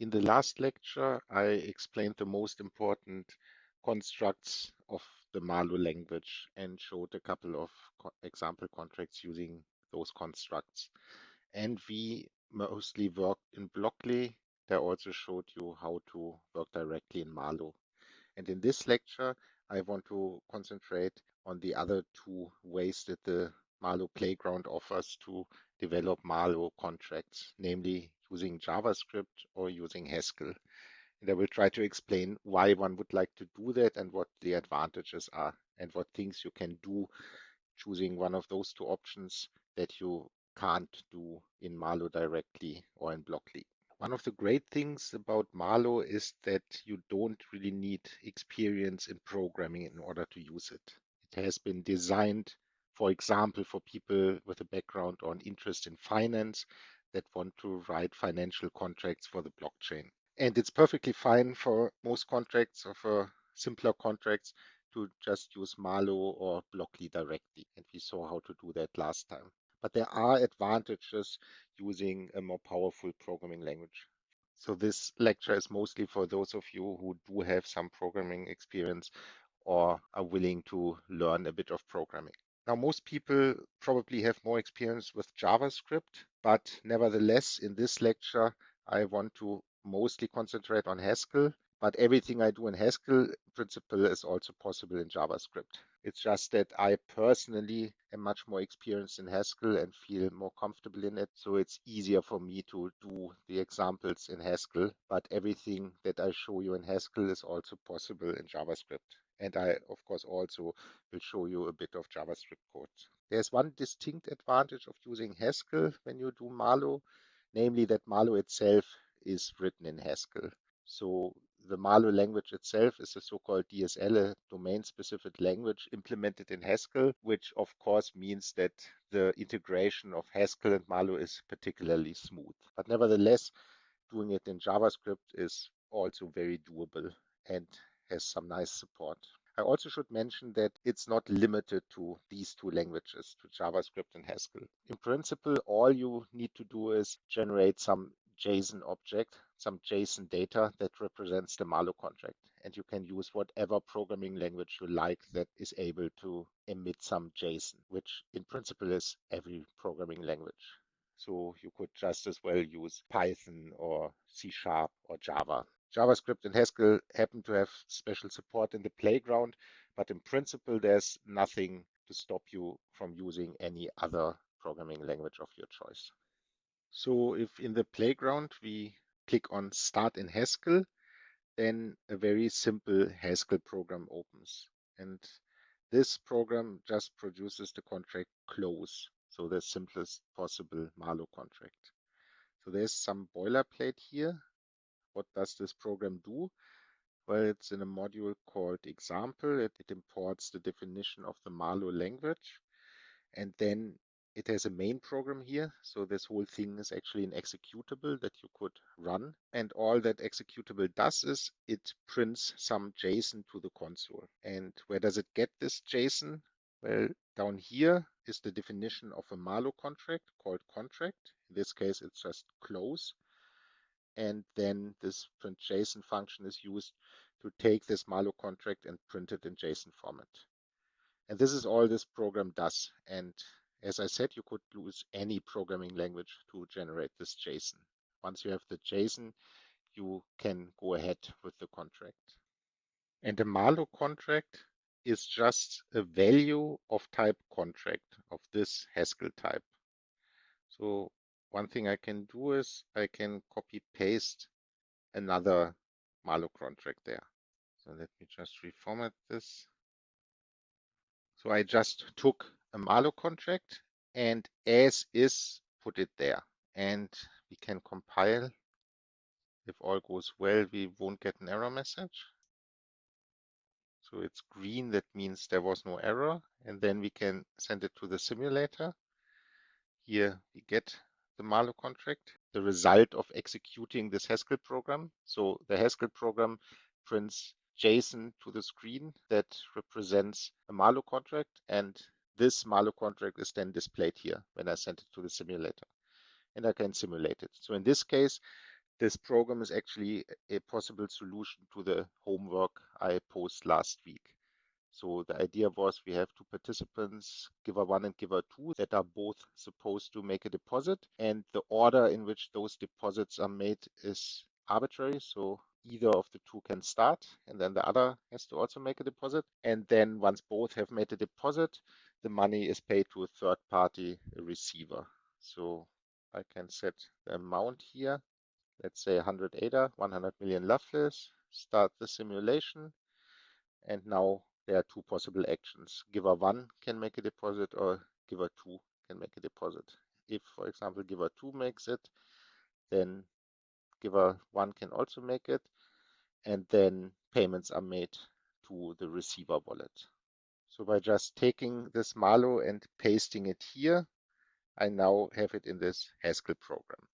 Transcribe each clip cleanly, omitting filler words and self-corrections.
In the last lecture, I explained the most important constructs of the Marlowe language and showed a couple of example contracts using those constructs. And we mostly worked in Blockly. I also showed you how to work directly in Marlowe. And in this lecture, I want to concentrate on the other two ways that the Marlowe Playground offers to develop Marlowe contracts, namely using JavaScript or using Haskell. And I will try to explain why one would like to do that and what the advantages are and what things you can do choosing one of those two options that you can't do in Marlowe directly or in Blockly. One of the great things about Marlowe is that you don't really need experience in programming in order to use it. It has been designed, for example, for people with a background or an interest in finance that want to write financial contracts for the blockchain. And it's perfectly fine for most contracts or for simpler contracts to just use Marlowe or Blockly directly. And we saw how to do that last time. But there are advantages using a more powerful programming language. So this lecture is mostly for those of you who do have some programming experience or are willing to learn a bit of programming. Now, most people probably have more experience with JavaScript, but nevertheless, in this lecture, I want to mostly concentrate on Haskell, but everything I do in Haskell in principle is also possible in JavaScript. It's just that I personally am much more experienced in Haskell and feel more comfortable in it, so it's easier for me to do the examples in Haskell, but everything that I show you in Haskell is also possible in JavaScript. And I, of course, also will show you a bit of JavaScript code. There's one distinct advantage of using Haskell when you do Marlowe, namely that Marlowe itself is written in Haskell. So the Marlowe language itself is a so-called DSL, a domain-specific language implemented in Haskell, which of course means that the integration of Haskell and Marlowe is particularly smooth. But nevertheless, doing it in JavaScript is also very doable and has some nice support. I also should mention that it's not limited to these two languages, to JavaScript and Haskell. In principle, all you need to do is generate some JSON object, some JSON data that represents the Marlowe contract. And you can use whatever programming language you like that is able to emit some JSON, which in principle is every programming language. So you could just as well use Python or C# or Java. JavaScript and Haskell happen to have special support in the playground, but in principle, there's nothing to stop you from using any other programming language of your choice. So if in the playground we click on Start in Haskell, then a very simple Haskell program opens. And this program just produces the contract close, so the simplest possible Marlowe contract. So there's some boilerplate here. What does this program do? Well, it's in a module called example. It imports the definition of the Marlowe language. And then it has a main program here. So this whole thing is actually an executable that you could run. And all that executable does is it prints some JSON to the console. And where does it get this JSON? Well, down here is the definition of a Marlowe contract called contract. In this case, it's just close. And then this print JSON function is used to take this Marlowe contract and print it in JSON format. And this is all this program does. And as I said, you could use any programming language to generate this JSON. Once you have the JSON, you can go ahead with the contract. And the Marlowe contract is just a value of type contract of this Haskell type. So one thing I can do is I can copy paste another Marlowe contract there. So let me just reformat this. So I just took a Marlowe contract and as is put it there. And we can compile. If all goes well, we won't get an error message. So it's green, that means there was no error. And then we can send it to the simulator. Here we get the Marlowe contract, the result of executing this Haskell program. So the Haskell program prints JSON to the screen that represents a Marlowe contract, and this Marlowe contract is then displayed here when I send it to the simulator, and I can simulate it. So in this case, This program is actually a possible solution to the homework I posted last week. So the idea was we have two participants, giver one and giver two, that are both supposed to make a deposit. And the order in which those deposits are made is arbitrary. So either of the two can start, and then the other has to also make a deposit. And then once both have made a deposit, the money is paid to a third party, a receiver. So I can set the amount here. Let's say 100 ADA, 100 million Lovelace. Start the simulation. And now there are two possible actions. Giver one can make a deposit or giver two can make a deposit. If, for example, giver two makes it, then giver one can also make it, and then payments are made to the receiver wallet. So by just taking this Marlowe and pasting it here, I now have it in this Haskell program.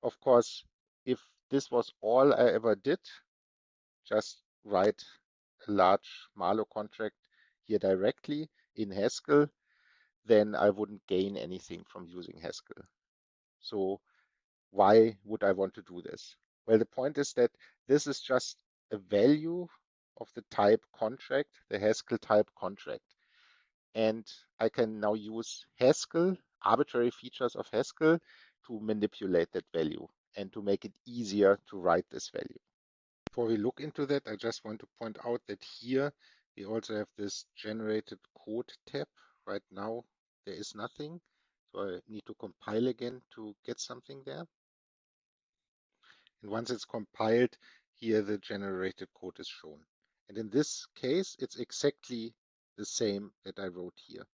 Of course, if this was all I ever did, just write a large Marlowe contract here directly in Haskell, then I wouldn't gain anything from using Haskell. So why would I want to do this? Well, the point is that this is just a value of the type contract, the Haskell type contract. And I can now use Haskell, arbitrary features of Haskell, to manipulate that value and to make it easier to write this value. Before we look into that, I just want to point out that here we also have this generated code tab. Right now there is nothing, so I need to compile again to get something there. And once it's compiled, here the generated code is shown. And in this case, it's exactly the same that I wrote here,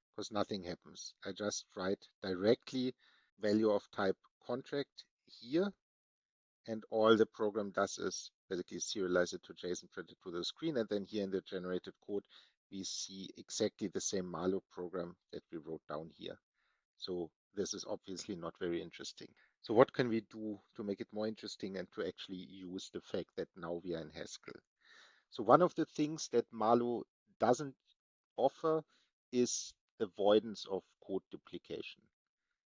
because nothing happens. I just write directly value of type contract here, and all the program does is basically serialize it to JSON, print it to the screen, and then here in the generated code, we see exactly the same Marlowe program that we wrote down here. So this is obviously not very interesting. So what can we do to make it more interesting and to actually use the fact that now we are in Haskell? So one of the things that Marlowe doesn't offer is avoidance of code duplication.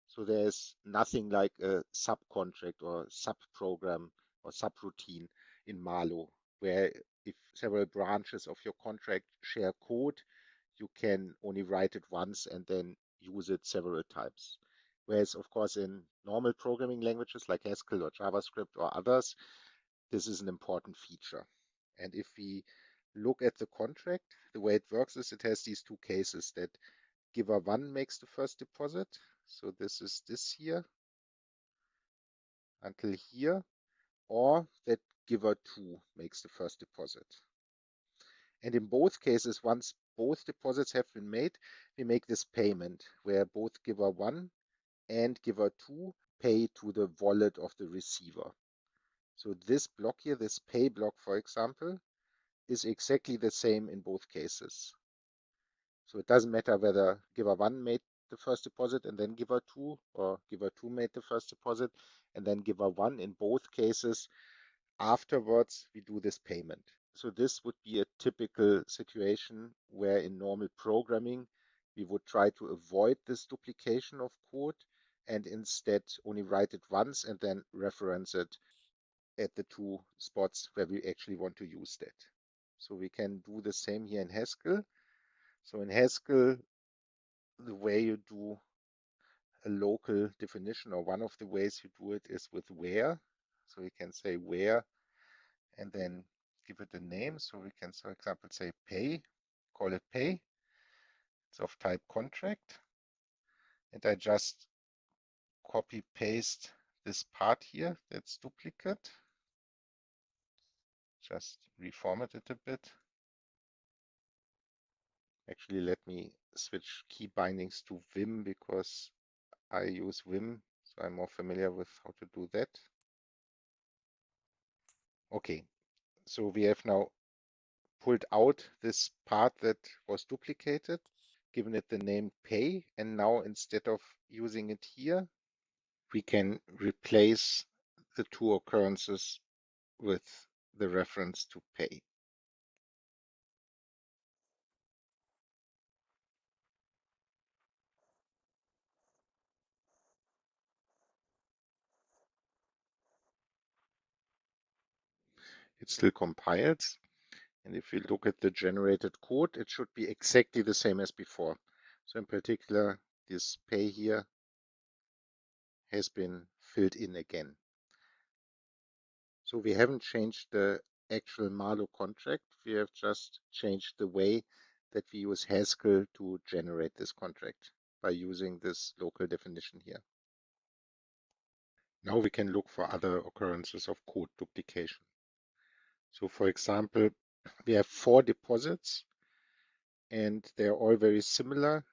So there's nothing like a subcontract or subprogram or subroutine in Marlowe, where if several branches of your contract share code, you can only write it once and then use it several times. Whereas, of course, in normal programming languages like Haskell or JavaScript or others, this is an important feature. And if we look at the contract, the way it works is it has these two cases that giver one makes the first deposit. So this is this here until here, or that giver two makes the first deposit. And in both cases, once both deposits have been made, we make this payment where both giver one and giver two pay to the wallet of the receiver. So this block here, this pay block, for example, is exactly the same in both cases. So it doesn't matter whether giver one made the first deposit and then giver two, or giver two made the first deposit and then giver one. In both cases, afterwards, we do this payment. So this would be a typical situation where in normal programming, we would try to avoid this duplication of code and instead only write it once and then reference it at the two spots where we actually want to use that. So we can do the same here in Haskell. So in Haskell, the way you do a local definition, or one of the ways you do it, is with where. So we can say where and then give it a name. So we can, for example, say pay, call it pay. It's of type contract. And I just copy paste this part here that's duplicate. Just reformat it a bit. Actually, let me switch key bindings to Vim because I use Vim, so I'm more familiar with how to do that. Okay, so we have now pulled out this part that was duplicated, given it the name pay, and now instead of using it here, we can replace the two occurrences with the reference to pay. It still compiles. And if we look at the generated code, it should be exactly the same as before. So in particular, this pay here has been filled in again. So we haven't changed the actual Marlowe contract. We have just changed the way that we use Haskell to generate this contract by using this local definition here. Now we can look for other occurrences of code duplication. So for example, we have 4 deposits and they're all very similar.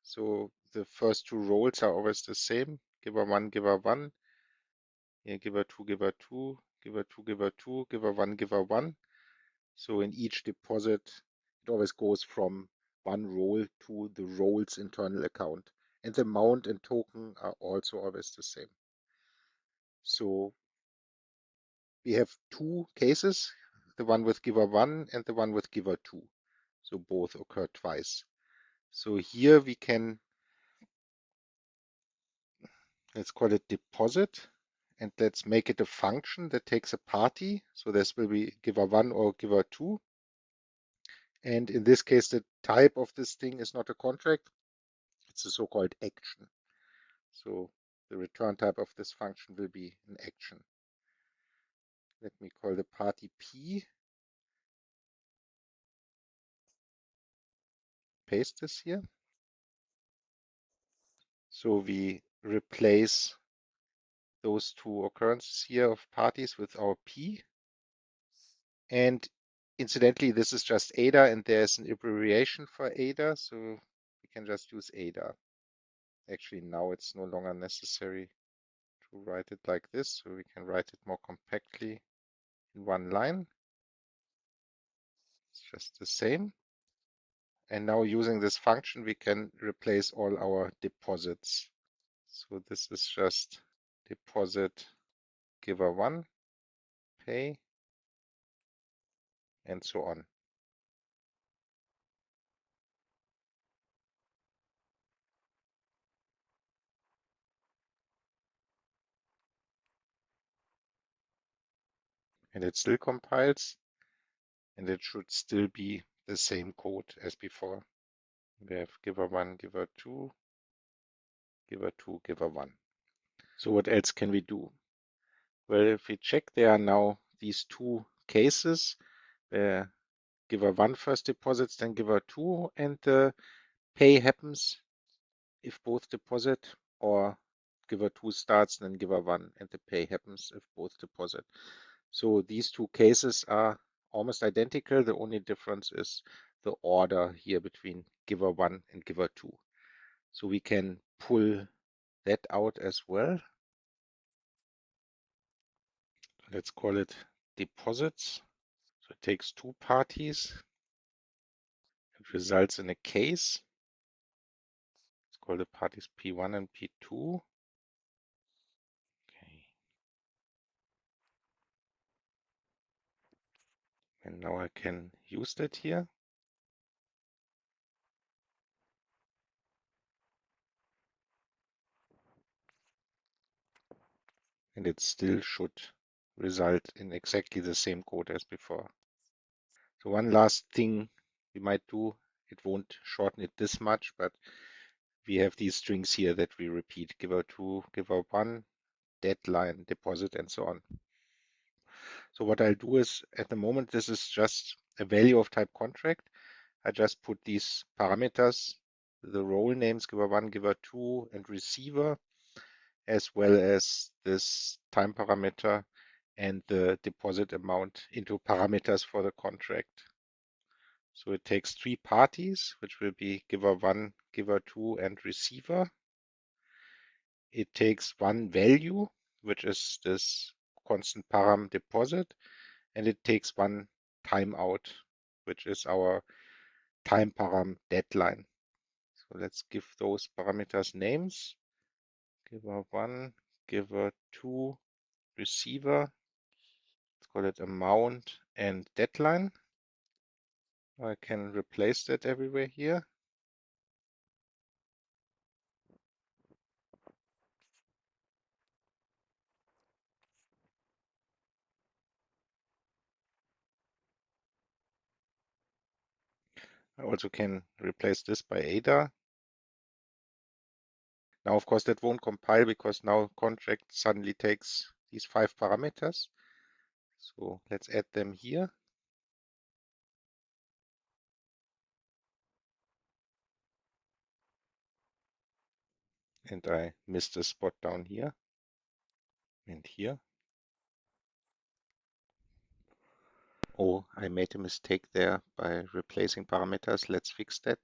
So the first 2 roles are always the same. Giver 1, giver 1. Here, giver 2, giver 2, giver 2, giver 2, giver 1, giver 1. So in each deposit, it always goes from one role to the role's internal account. And the amount and token are also always the same. So we have 2 cases, the one with giver 1 and the one with giver 2. So both occur twice. So here we can, let's call it deposit, and let's make it a function that takes a party. So this will be giver 1 or giver 2. And in this case, the type of this thing is not a contract. It's a so-called action. So the return type of this function will be an action. Let me call the party P. Paste this here. So we replace those 2 occurrences here of parties with our P. And incidentally, this is just Ada, and there's an abbreviation for Ada, so we can just use Ada. Actually, now it's no longer necessary to write it like this, so we can write it more compactly in one line. It's just the same. And now using this function, we can replace all our deposits. So this is just deposit giver 1, pay, and so on. And it still compiles, and it should still be the same code as before. We have giver 1, giver 2, giver 2, giver 1. So what else can we do? Well, if we check, there are now these 2 cases where giver 1 first deposits, then giver 2, and the pay happens if both deposit, or giver 2 starts, then giver 1, and the pay happens if both deposit. So these 2 cases are almost identical. The only difference is the order here between giver 1 and giver 2. So we can pull that out as well. Let's call it deposits. So it takes 2 parties. It results in a case. Let's call the parties P1 and P2. Okay. And now I can use that here. And it still should result in exactly the same code as before. So one last thing we might do, it won't shorten it this much, but we have these strings here that we repeat, giver 2, giver 1, deadline, deposit, and so on. So what I'll do is, at the moment, this is just a value of type contract. I just put these parameters, the role names, giver 1, giver 2, and receiver, as well as this time parameter and the deposit amount into parameters for the contract. So it takes 3 parties, which will be giver 1, giver 2, and receiver. It takes 1 value, which is this constant param deposit, and it takes 1 timeout, which is our time param deadline. So let's give those parameters names. Giver 1, giver 2, receiver. Let's call it amount and deadline. I can replace that everywhere here. I also can replace this by Ada. Now, of course, that won't compile because now contract suddenly takes these 5 parameters. So let's add them here. And I missed a spot down here and here. Oh, I made a mistake there by replacing parameters. Let's fix that.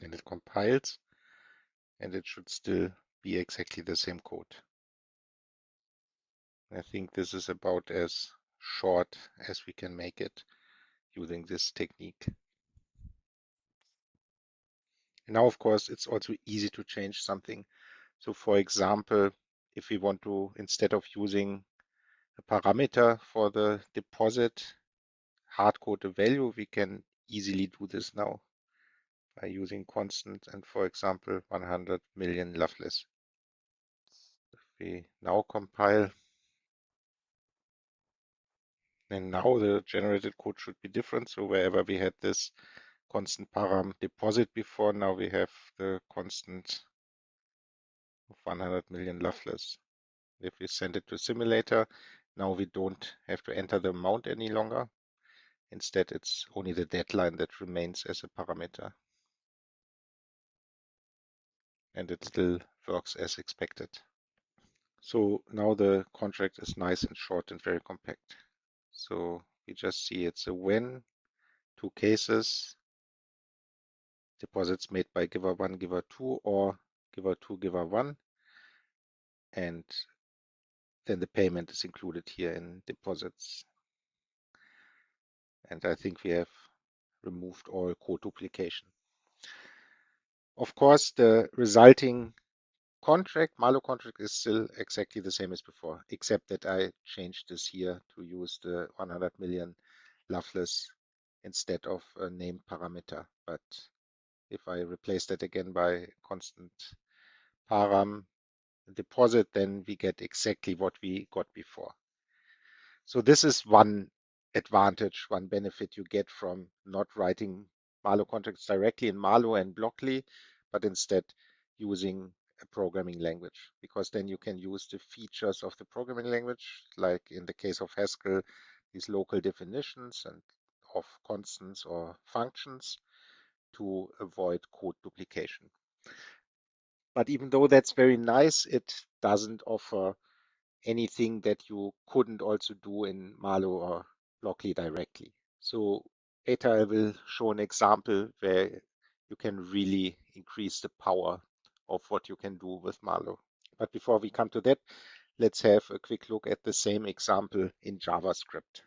And it compiles, and it should still be exactly the same code. I think this is about as short as we can make it using this technique. And now, of course, it's also easy to change something. So for example, if we want to, instead of using a parameter for the deposit, hard code a value, we can easily do this now by using constant and, for example, 100 million Loveless. If we now compile, and now the generated code should be different. So wherever we had this constant param deposit before, now we have the constant of 100 million Loveless. If we send it to simulator, now we don't have to enter the amount any longer. Instead, it's only the deadline that remains as a parameter. And it still works as expected. So now the contract is nice and short and very compact. So we just see it's a when, 2 cases, deposits made by giver 1, giver 2, or giver 2, giver 1. And then the payment is included here in deposits. And I think we have removed all code duplication. Of course, the resulting contract, Marlowe contract, is still exactly the same as before, except that I changed this here to use the 100 million Loveless instead of a named parameter. But if I replace that again by constant param deposit, then we get exactly what we got before. So this is one advantage, one benefit you get from not writing Marlowe contracts directly in Marlowe and Blockly, but instead using a programming language, because then you can use the features of the programming language, like in the case of Haskell, these local definitions and of constants or functions to avoid code duplication. But even though that's very nice, it doesn't offer anything that you couldn't also do in Marlowe or Blockly directly. So later I will show an example where you can really increase the power of what you can do with Marlowe. But before we come to that, let's have a quick look at the same example in JavaScript.